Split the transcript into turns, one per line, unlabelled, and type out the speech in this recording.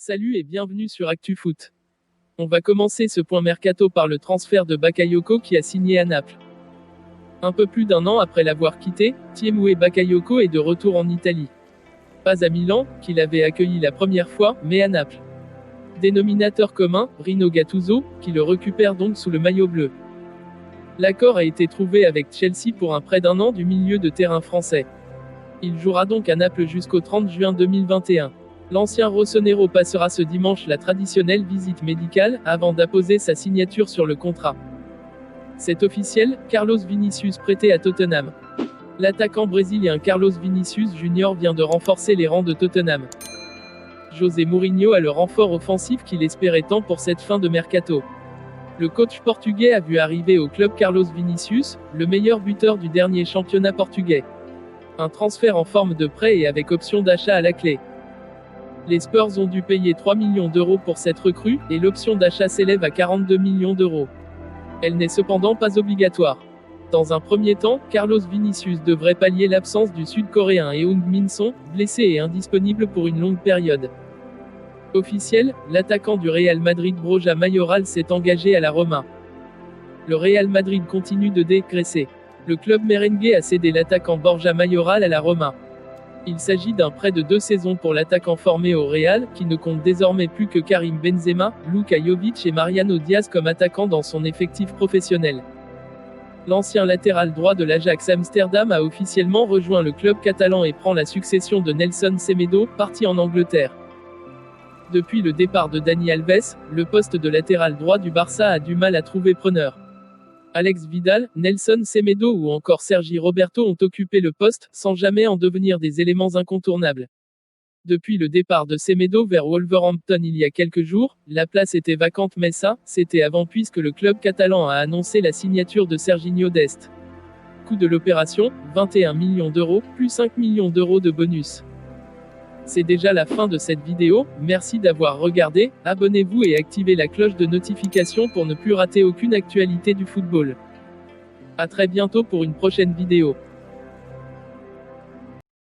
Salut et bienvenue sur ActuFoot. On va commencer ce point mercato par le transfert de Bakayoko qui a signé à Naples. Un peu plus d'un an après l'avoir quitté, Tiemoué Bakayoko est de retour en Italie. Pas à Milan, qu'il avait accueilli la première fois, mais à Naples. Dénominateur commun, Rino Gattuso, qui le récupère donc sous le maillot bleu. L'accord a été trouvé avec Chelsea pour un prêt d'un an du milieu de terrain français. Il jouera donc à Naples jusqu'au 30 juin 2021. L'ancien rossonero passera ce dimanche la traditionnelle visite médicale, avant d'apposer sa signature sur le contrat. C'est officiel, Carlos Vinicius prêté à Tottenham. L'attaquant brésilien Carlos Vinicius Jr. vient de renforcer les rangs de Tottenham. José Mourinho a le renfort offensif qu'il espérait tant pour cette fin de mercato. Le coach portugais a vu arriver au club Carlos Vinicius, le meilleur buteur du dernier championnat portugais. Un transfert en forme de prêt et avec option d'achat à la clé. Les Spurs ont dû payer 3 millions d'euros pour cette recrue, et l'option d'achat s'élève à 42 millions d'euros. Elle n'est cependant pas obligatoire. Dans un premier temps, Carlos Vinicius devrait pallier l'absence du Sud-Coréen Heung-min Son, blessé et indisponible pour une longue période. Officiel, l'attaquant du Real Madrid Borja Mayoral s'est engagé à la Roma. Le Real Madrid continue de dégraisser. Le club merengue a cédé l'attaquant Borja Mayoral à la Roma. Il s'agit d'un prêt de 2 saisons pour l'attaquant formé au Real, qui ne compte désormais plus que Karim Benzema, Luka Jovic et Mariano Diaz comme attaquants dans son effectif professionnel. L'ancien latéral droit de l'Ajax Amsterdam a officiellement rejoint le club catalan et prend la succession de Nelson Semedo, parti en Angleterre. Depuis le départ de Dani Alves, le poste de latéral droit du Barça a du mal à trouver preneur. Alex Vidal, Nelson Semedo ou encore Sergi Roberto ont occupé le poste, sans jamais en devenir des éléments incontournables. Depuis le départ de Semedo vers Wolverhampton il y a quelques jours, la place était vacante mais ça, c'était avant puisque le club catalan a annoncé la signature de Serginho Dest. Coût de l'opération, 21 millions d'euros, plus 5 millions d'euros de bonus. C'est déjà la fin de cette vidéo, merci d'avoir regardé, abonnez-vous et activez la cloche de notification pour ne plus rater aucune actualité du football. À très bientôt pour une prochaine vidéo.